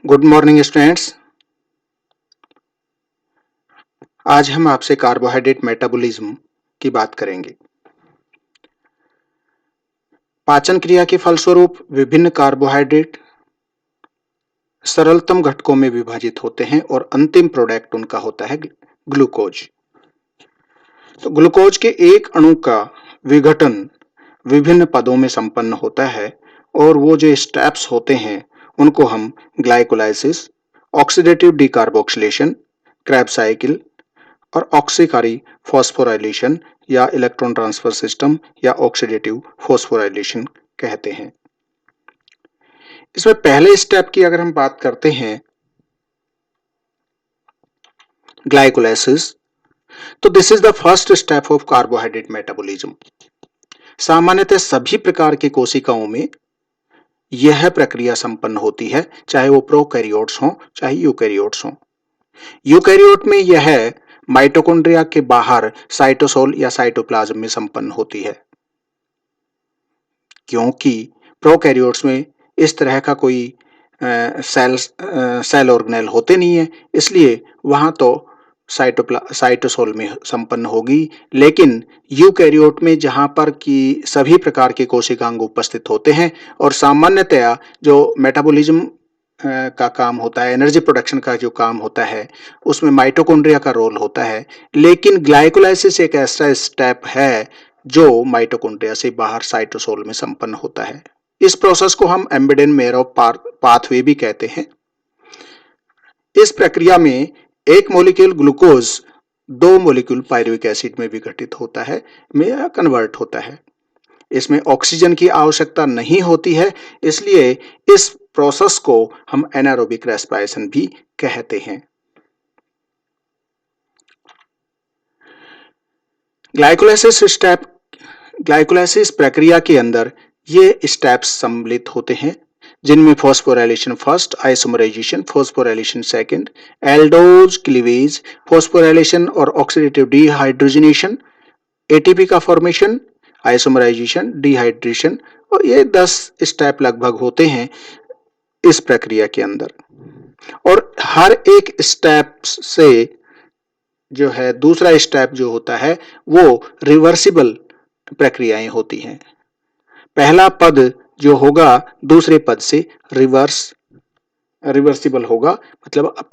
Good morning students. आज हम आपसे कार्बोहाइड्रेट मेटाबॉलिज्म की बात करेंगे। पाचन क्रिया के फलस्वरूप विभिन्न कार्बोहाइड्रेट सरलतम घटकों में विभाजित होते हैं और अंतिम प्रोडक्ट उनका होता है ग्लूकोज। तो ग्लूकोज के एक अणु का विघटन विभिन्न पदों में संपन्न होता है और वो जो स्टेप्स होते हैं उनको हम glycolysis, oxidative decarboxylation, Krebs cycle और ऑक्सीकारी फॉस्फोराइलेशन या इलेक्ट्रॉन ट्रांसफर सिस्टम या ऑक्सीडेटिव फॉस्फोराइलेशन कहते हैं। इसमें पहले स्टेप की अगर हम बात करते हैं ग्लाइकोलाइसिस, तो this is the first step of carbohydrate metabolism. सामान्यतः सभी प्रकार के कोशिकाओं में यह प्रक्रिया संपन्न होती है, चाहे वो प्रोकैरियोट्स हों चाहे यूकैरियोट्स हों। यूकैरियोट में यह माइटोकॉन्ड्रिया के बाहर साइटोसोल या साइटोप्लाज्म में संपन्न होती है, क्योंकि प्रोकैरियोट्स में इस तरह का कोई सेल ऑर्गेनेल होते नहीं है, इसलिए वहां तो साइटोसोल में संपन्न होगी। लेकिन यूकैरियोट में जहां पर कि सभी प्रकार के कोशिकांग उपस्थित होते हैं और सामान्यतया जो मेटाबॉलिज्म का काम होता है, एनर्जी प्रोडक्शन का जो काम होता है, उसमें माइटोकॉन्ड्रिया का रोल होता है। लेकिन ग्लाइकोलाइसिस एक ऐसा स्टेप है जो माइटोकॉन्ड्रिया से बाहर साइटोसोल में संपन्न होता है। इस प्रोसेस को हम एम्बेडेन मेरो पाथवे भी कहते हैं। इस प्रक्रिया में एक मॉलिक्यूल ग्लूकोज दो मॉलिक्यूल पायरुविक एसिड में विघटित होता है, में कन्वर्ट होता है। इसमें ऑक्सीजन की आवश्यकता नहीं होती है, इसलिए इस प्रोसेस को हम एनारोबिक रेस्पिरेशन भी कहते हैं। ग्लाइकोलाइसिस प्रक्रिया के अंदर ये स्टेप्स सम्मिलित होते हैं, जिनमें phosphorylation first, isomerisation, phosphorylation second, aldose cleavage, phosphorylation और ऑक्सीडेटिव डिहाइड्रोजनेशन, एटीपी का फॉर्मेशन, आइसोमराइजेशन, डिहाइड्रेशन, और ये 10 स्टेप लगभग होते हैं इस प्रक्रिया के अंदर। और हर एक स्टेप से जो है दूसरा स्टेप जो होता है वो रिवर्सिबल प्रक्रियाएं होती हैं। पहला पद जो होगा दूसरे पद से रिवर्सिबल होगा, मतलब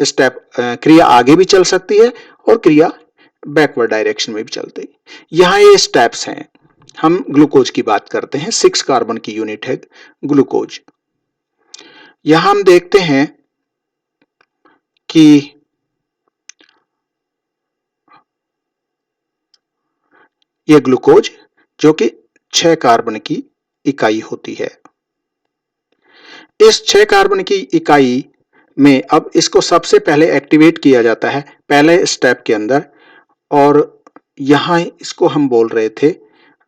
स्टेप क्रिया आगे भी चल सकती है और क्रिया बैकवर्ड डायरेक्शन में भी चलती है। यहाँ ये स्टेप्स हैं। हम ग्लूकोज की बात करते हैं। 6 कार्बन की यूनिट है ग्लूकोज। यहां हम देखते हैं कि यह ग्लूकोज जो कि 6 कार्बन की इकाई होती है। इस 6 कार्बन की इकाई में अब इसको सबसे पहले एक्टिवेट किया जाता है पहले स्टेप के अंदर, और यहां इसको हम बोल रहे थे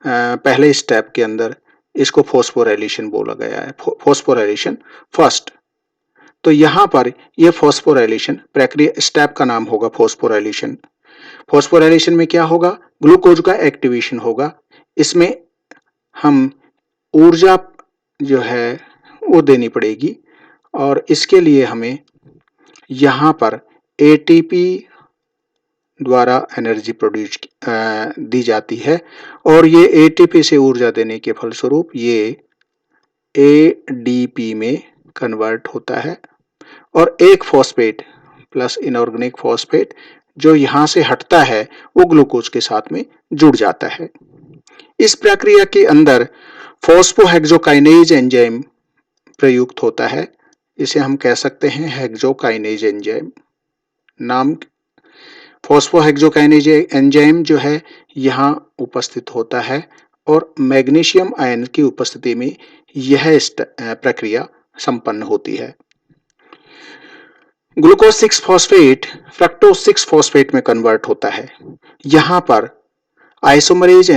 पहले स्टेप के अंदर इसको फॉस्फोराइलेशन बोला गया है, फॉस्फोराइलेशन फर्स्ट। तो यहां पर यह फॉस्फोराइलेशन प्रक्रिया स्टेप का नाम होगा फॉस्फोराइलेशन। फॉस्फोराइलेशन में क्या होगा? ग्लूकोज का एक्टिवेशन होगा। इसमें हम ऊर्जा जो है वो देनी पड़ेगी, और इसके लिए हमें यहां पर एटीपी द्वारा एनर्जी प्रोड्यूस दी जाती है, और ये एटीपी से ऊर्जा देने के फलस्वरूप ये एडीपी में कन्वर्ट होता है, और एक फॉस्फेट प्लस इनऑर्गेनिक फॉस्फेट जो यहां से हटता है वो ग्लूकोज के साथ में जुड़ जाता है। इस प्रक्रिया के अंदर फॉस्फोहेक्सोकाइनेज एंजाइम प्रयुक्त होता है। इसे हम कह सकते हैं हेक्सोकाइनेज एंजाइम। नाम फॉस्फोहेक्सोकाइनेज एंजाइम जो है यहां उपस्थित होता है, और मैग्नीशियम आयन की उपस्थिति में यह प्रक्रिया संपन्न होती है। ग्लूकोज 6 फॉस्फेट फ्रक्टोज 6 फॉस्फेट में कन्वर्ट होता है। यहां पर आइसोमरेज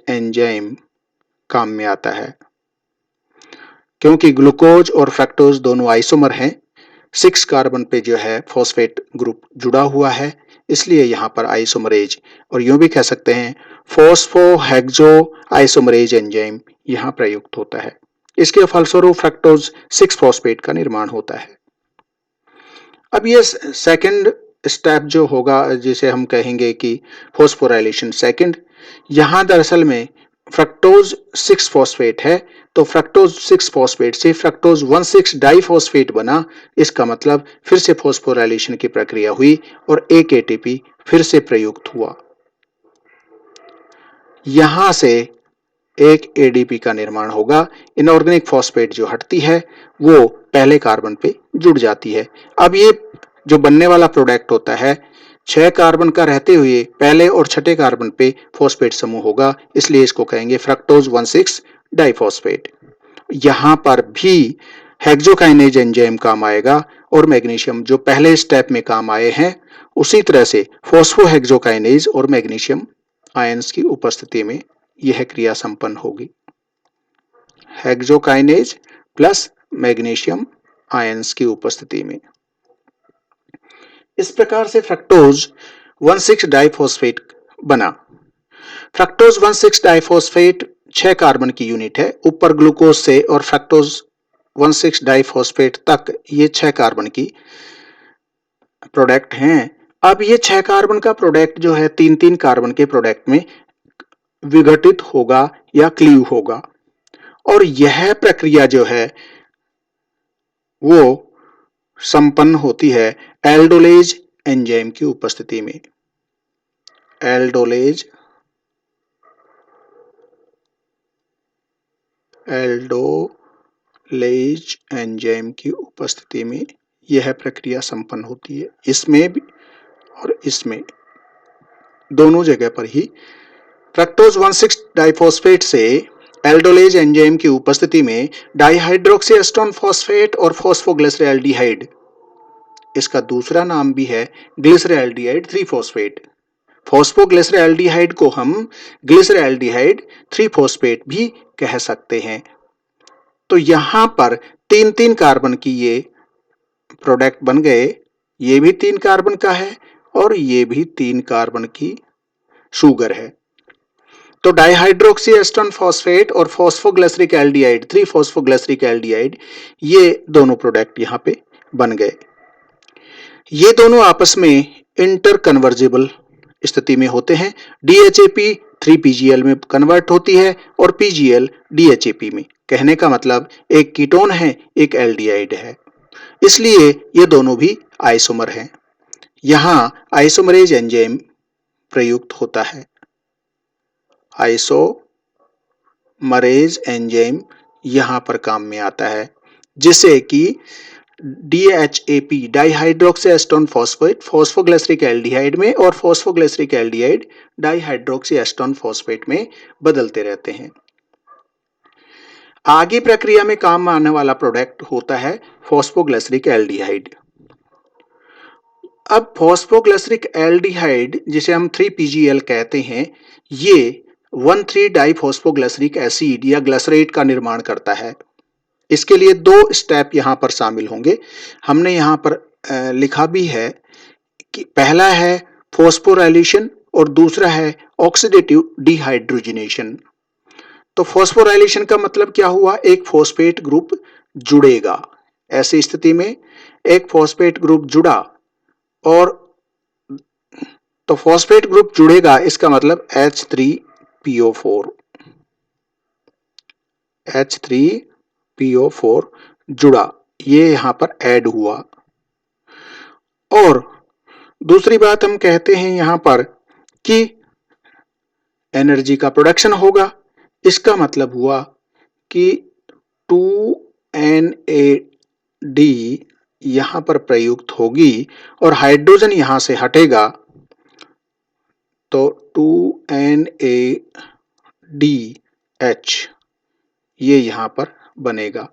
एंजाइम काम में आता है, क्योंकि ग्लूकोज और फ्रक्टोज दोनों आइसोमर हैं। 6 कार्बन पे जो है फॉस्फेट ग्रुप जुड़ा हुआ है, इसलिए यहाँ पर आइसोमरेज, और यूं भी कह सकते हैं फॉस्फोहेक्सो आइसोमरेज एंजाइम यहाँ प्रयुक्त होता है। इसके फलस्वरूप फ्रक्टोज 6 फॉस्फेट का निर्माण होता है। अब ये सेकंड स्टेप जो होगा, जिसे हम कहेंगे कि फॉस्फोराइलेशन सेकंड, यहां दरअसल में फ्रक्टोज 6 फॉस्फेट है, तो फ्रक्टोज 6 फॉस्फेट से फ्रक्टोज 1,6 डाइफॉस्फेट बना। इसका मतलब फिर से फॉस्फोराइलेशन की प्रक्रिया हुई और एक एटीपी फिर से प्रयुक्त हुआ। यहां से एक एडीपी का निर्माण होगा। इनऑर्गेनिक फॉस्फेट जो हटती है वो पहले कार्बन पे जुड़ जाती है। अब ये जो बनने वाला प्रोडक्ट होता है 6 कार्बन का रहते हुए पहले और छठे कार्बन पे फॉस्फेट समूह होगा, इसलिए इसको कहेंगे फ्रक्टोज 1,6 डाइफॉस्फेट। यहां पर भी हेक्सोकाइनेज एंजाइम काम आएगा और मैग्नीशियम जो पहले स्टेप में काम आए हैं उसी तरह से फॉस्फोहेक्सोकाइनेज और मैग्नीशियम आयंस की उपस्थिति में यह क्रिया संपन्न होगी। हेक्सोकाइनेज प्लस मैग्नीशियम आयंस की उपस्थिति में। इस प्रकार से फ्रक्टोज 1,6 डाइफॉस्फेट बना। फ्रक्टोज 1,6 डाइफॉस्फेट 6 कार्बन की यूनिट है। ऊपर ग्लूकोज से और फ्रक्टोज 1,6 डाइफॉस्फेट तक ये 6 कार्बन की प्रोडक्ट हैं। अब ये 6 कार्बन का प्रोडक्ट जो है 3-3 कार्बन के प्रोडक्ट में विघटित होगा या क्लीव होगा, और यह प्रक्रिया जो है वो संपन्न होती है एल्डोलेज एंजाइम की उपस्थिति में। एल्डोलेज एंजाइम की उपस्थिति में यह प्रक्रिया संपन्न होती है। इसमें भी और इसमें दोनों जगह पर ही फ्रक्टोज 1,6 डाइफॉस्फेट से एल्डोलेज एंजाइम की उपस्थिति में डाइहाइड्रोक्सी एस्टोन फॉस्फेट और फॉस्फोग्लिसरैल्डिहाइड, इसका दूसरा नाम भी है ग्लिसरैल्डिहाइड 3 फॉस्फेट। फॉस्फोग्लिसरैल्डिहाइड को हम ग्लिसरैल्डिहाइड 3 फॉस्फेट भी कह सकते हैं। तो यहां पर 3-3 कार्बन की ये प्रोडक्ट बन गए। ये भी 3 कार्बन का है और ये भी 3 कार्बन की शुगर है। तो डाइहाइड्रोक्सी एस्टोन फॉस्फेट और फॉस्फोग्लिसरिक एल्डिहाइड 3 फॉस्फोग्लिसरिक एल्डिहाइड, ये दोनों प्रोडक्ट यहां पे बन गए। ये दोनों आपस में इंटर कन्वर्जिबल स्थिति में होते हैं। डीएचएपी 3पीजीएल में कन्वर्ट होती है और पीजीएल डीएचएपी में। कहने का मतलब एक कीटोन है, एक एल्डिहाइड है, इसलिए ये दोनों भी आइसोमर हैं। यहां आइसोमरेज एंजाइम प्रयुक्त होता है। आइसोमरेज एंजाइम यहां पर काम में आता है, जिसे कि DHAP dihydroxy Aston phosphate phosphoglyceric aldehyde में और phosphoglyceric aldehyde dihydroxy Aston phosphate में बदलते रहते हैं। आगे प्रक्रिया में काम आने वाला प्रोडक्ट होता है फॉस्फोग्लिसरिक एल्डिहाइड। अब फॉस्फोग्लिसरिक एल्डिहाइड जिसे हम 3PGL कहते हैं, ये 1,3 डाइफॉस्फोग्लिसरिक एसिड या ग्लिसरेट का निर्माण करता है। इसके लिए 2 स्टेप यहां पर शामिल होंगे। हमने यहां पर लिखा भी है कि पहला है फॉस्फोराइलेशन और दूसरा है ऑक्सीडेटिव डिहाइड्रोजनेशन। तो फॉस्फोराइलेशन का मतलब क्या हुआ? एक फॉस्फेट ग्रुप जुड़ेगा। ऐसी स्थिति में एक फॉस्फेट ग्रुप जुड़ा और तो फॉस्फेट ग्रुप जुड़ेगा, इसका मतलब H3PO4 जुड़ा, ये यहां पर ऐड हुआ। और दूसरी बात हम कहते हैं यहां पर कि एनर्जी का प्रोडक्शन होगा। इसका मतलब हुआ कि 2NAD यहां पर प्रयुक्त होगी और हाइड्रोजन यहां से हटेगा, तो 2NADH ये यहां पर बनेगा,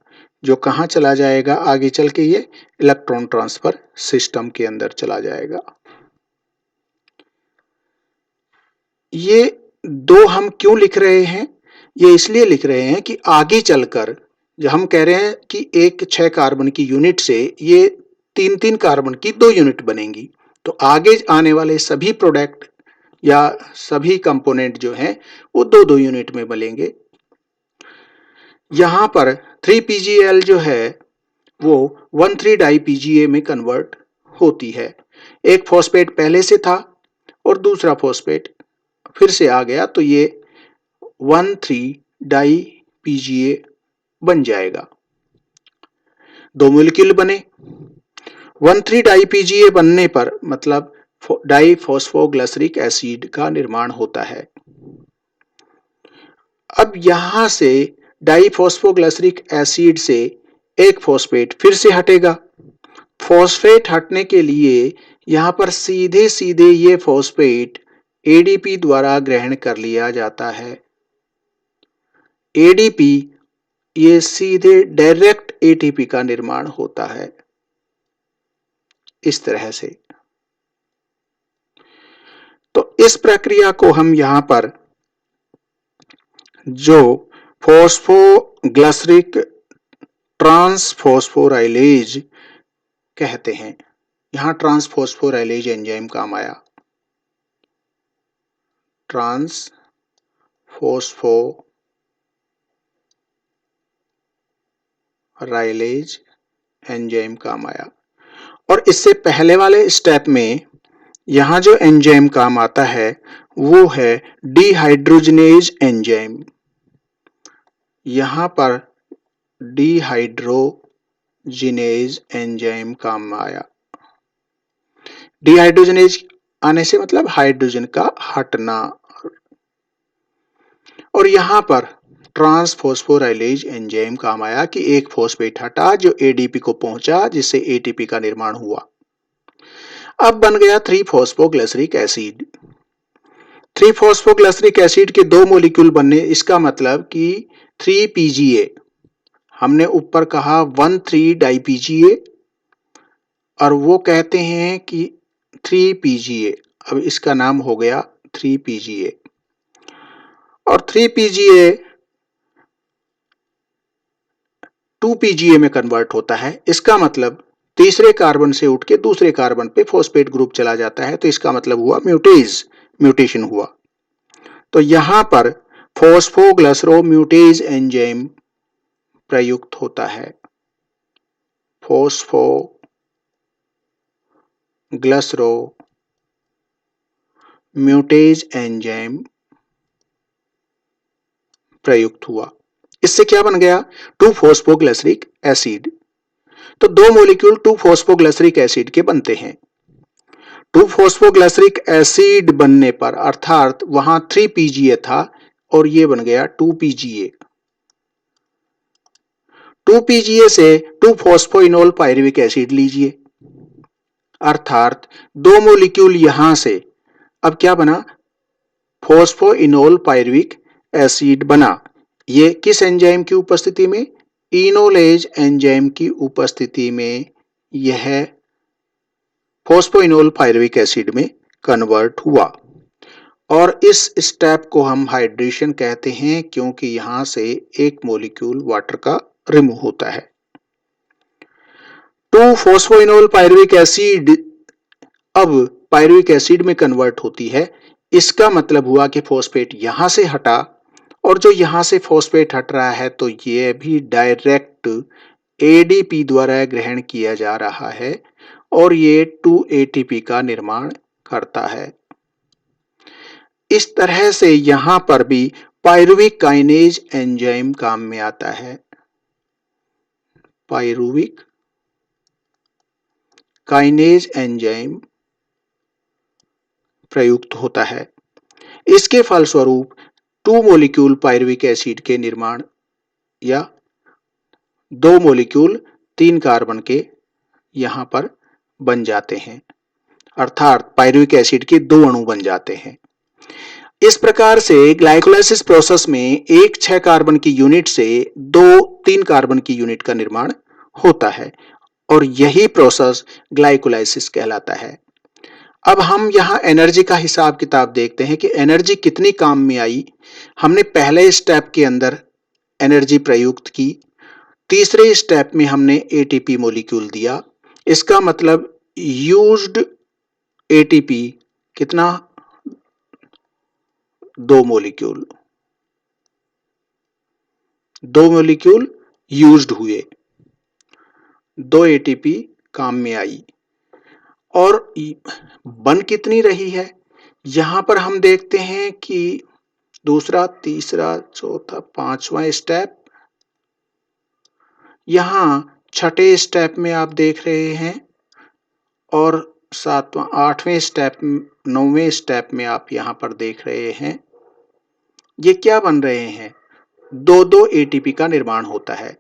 जो कहां चला जाएगा आगे चल के? ये इलेक्ट्रॉन ट्रांसफर सिस्टम के अंदर चला जाएगा। ये 2 हम क्यों लिख रहे हैं? ये इसलिए लिख रहे हैं कि आगे चलकर जो हम कह रहे हैं कि एक 6 कार्बन की यूनिट से ये 3-3 कार्बन की 2 यूनिट बनेंगी, तो आगे आने वाले सभी प्रोडक्ट या सभी कंपोनेंट जो हैं वो 2-2 यूनिट में बनेंगे। यहां पर 3PgL जो है वो 1,3 डाई में कन्वर्ट होती है। एक फॉस्फेट पहले से था और दूसरा फॉस्फेट फिर से आ गया तो ये 1,3 डाई बन जाएगा। 2 मॉलिक्यूल बने। 1,3 डाई बनने पर मतलब डाई फॉस्फोग्लिसरिक एसिड का निर्माण होता है। अब यहां से डाई फॉस्फोग्लिसरिक एसिड से एक फॉस्फेट फिर से हटेगा। फॉस्फेट हटने के लिए यहां पर सीधे सीधे ये फॉस्फेट एडीपी द्वारा ग्रहण कर लिया जाता है। एडीपी ये सीधे डायरेक्ट एटीपी का निर्माण होता है इस तरह से। तो इस प्रक्रिया को हम यहां पर जो फॉस्फोग्लिसरिक ट्रांसफॉस्फोराइलेज कहते हैं, यहां ट्रांसफॉस्फोराइलेज एंजाइम काम आया। ट्रांसफॉस्फोराइलेज एंजाइम काम आया। और इससे पहले वाले स्टेप में यहां जो एंजाइम काम आता है वो है डिहाइड्रोजनेज एंजाइम। यहां पर डिहाइड्रोजिनेज एंजाइम काम आया। डिहाइड्रोजनेज आने से मतलब हाइड्रोजन का हटना। और यहां पर ट्रांसफॉस्फोराइलेज एंजाइम काम आया कि एक फॉस्फेट हटा जो एडीपी को पहुंचा जिससे एटीपी का निर्माण हुआ। अब बन गया 3-फॉस्फोग्लिसरिक एसिड। 3-फॉस्फोग्लिसरिक एसिड के 2 मॉलिक्यूल बनने, इसका मतलब कि 3PGA, हमने ऊपर कहा 1,3 डाई और वो कहते हैं कि 3PGA, अब इसका नाम हो गया 3PGA। और 3PGA 2PGA में कन्वर्ट होता है। इसका मतलब तीसरे कार्बन से उठ के दूसरे कार्बन पे फॉस्फेट ग्रुप चला जाता है, तो इसका मतलब हुआ म्यूटेशन हुआ। तो यहां पर फॉस्फोग्लिसरोम्यूटेज एंजाइम प्रयुक्त होता है। फॉस्फोग्लिसरोम्यूटेज एंजाइम प्रयुक्त हुआ। इससे क्या बन गया? 2-फॉस्फोग्लिसरिक एसिड। तो 2 मॉलिक्यूल 2-फॉस्फोग्लिसरिक एसिड के बनते हैं। 2-फॉस्फोग्लिसरिक एसिड बनने पर अर्थात वहां 3PGA था और ये बन गया 2PGA। 2PGA से 2-फॉस्फोइनोल पायरुविक एसिड लीजिए, अर्थात 2 मॉलिक्यूल यहां से अब क्या बना? फॉस्फोइनोल पायरुविक एसिड बना। ये किस एंजाइम की उपस्थिति में? इनोलेज एंजाइम की उपस्थिति में यह फॉस्फोइनोल पायरुविक एसिड में कन्वर्ट हुआ। और इस स्टेप को हम हाइड्रेशन कहते हैं क्योंकि यहां से एक मॉलिक्यूल वाटर का रिमूव होता है। 2-फॉस्फोइनोल पायरुविक एसिड अब पायरुविक एसिड में कन्वर्ट होती है। इसका मतलब हुआ कि फॉस्फेट यहां से हटा और जो यहां से फॉस्फेट हट रहा है तो यह भी डायरेक्ट एडीपी द्वारा ग्रहण किया जा रहा है और ये 2 ATP का निर्माण करता है। इस तरह से यहां पर भी पायरुविक काइनेज एंजाइम काम में आता है। पायरुविक काइनेज एंजाइम प्रयुक्त होता है। इसके फलस्वरूप 2 मॉलिक्यूल पायरुविक एसिड के निर्माण या 2 मॉलिक्यूल 3 कार्बन के यहां पर बन जाते हैं, अर्थात पायरुविक एसिड के 2 अणु बन जाते हैं। इस प्रकार से ग्लाइकोलाइसिस प्रोसेस में एक 6 कार्बन की यूनिट से 2 3 कार्बन की यूनिट का निर्माण होता है और यही प्रोसेस ग्लाइकोलाइसिस कहलाता है। अब हम यहां एनर्जी का हिसाब किताब देखते हैं कि एनर्जी कितनी काम में आई। हमने पहले स्टेप के अंदर एनर्जी प्रयुक्त की, तीसरे स्टेप में हमने एटीपी मॉलिक्यूल दिया। इसका मतलब यूज्ड एटीपी कितना 2 मॉलिक्यूल, 2 मॉलिक्यूल यूज्ड हुए, 2 एटीपी काम में आई और बन कितनी रही है। यहां पर हम देखते हैं कि दूसरा, तीसरा, चौथा, पांचवा स्टेप, यहां छठे स्टेप में आप देख रहे हैं और सातवां, आठवें स्टेप, नौवें स्टेप में आप यहां पर देख रहे हैं। ये क्या बन रहे हैं, दो दो एटीपी का निर्माण होता है।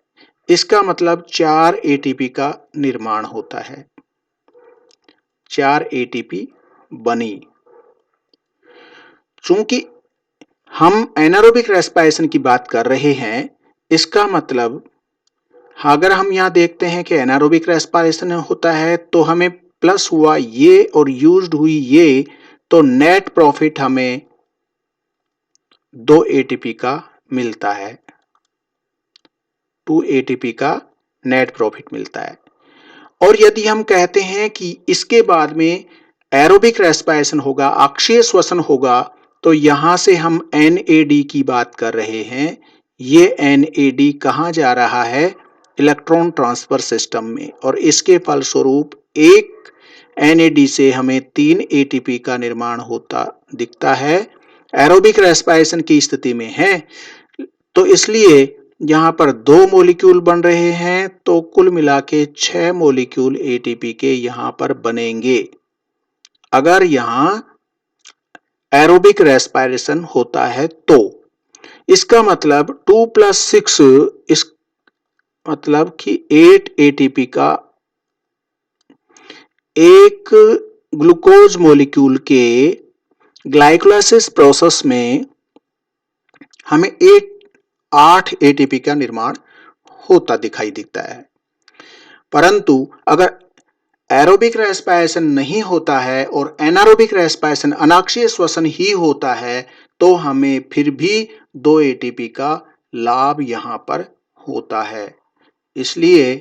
इसका मतलब 4 एटीपी का निर्माण होता है, 4 एटीपी बनी। चूंकि हम एनारोबिक रेस्पिरेशन की बात कर रहे हैं, इसका मतलब अगर हम यहां देखते हैं कि एनारोबिक रेस्पिरेशन होता है तो हमें प्लस हुआ ये और यूज्ड हुई ये, तो नेट प्रॉफिट हमें 2 एटीपी का मिलता है, 2 एटीपी का नेट प्रॉफिट मिलता है। और यदि हम कहते हैं कि इसके बाद में एरोबिक रेस्पिरेशन होगा, अक्षीय श्वसन होगा, तो यहां से हम एनएडी की बात कर रहे हैं। ये एनएडी कहां जा रहा है, इलेक्ट्रॉन ट्रांसफर सिस्टम में, और इसके फलस्वरूप एक एनएडी से हमें 3 एटीपी का निर्माण होता दिखता है। एरोबिक रेस्पिरेशन की स्थिति में है, तो इसलिए यहां पर 2 मॉलिक्यूल बन रहे हैं, तो कुल मिला के 6 मॉलिक्यूल एटीपी के यहां पर बनेंगे अगर यहां एरोबिक रेस्पिरेशन होता है तो। इसका मतलब 2 + 6, इस मतलब कि 8 एटीपी का एक ग्लूकोज मॉलिक्यूल के ग्लाइकोलाइसिस प्रोसेस में हमें 8 एटीपी का निर्माण होता दिखाई देता है। परंतु अगर एरोबिक रेस्पिरेशन नहीं होता है और एनारोबिक रेस्पिरेशन, अनाक्षीय श्वसन ही होता है, तो हमें फिर भी 2 एटीपी का लाभ यहां पर होता है। इसलिए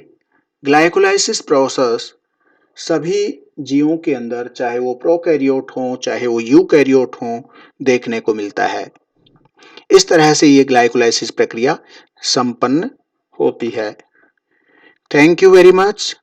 ग्लाइकोलाइसिस प्रोसेस सभी जीवों के अंदर, चाहे वो प्रोकैरियोट हों चाहे वो यूकैरियोट हों, देखने को मिलता है। इस तरह से ये ग्लाइकोलाइसिस प्रक्रिया संपन्न होती है। Thank you very much.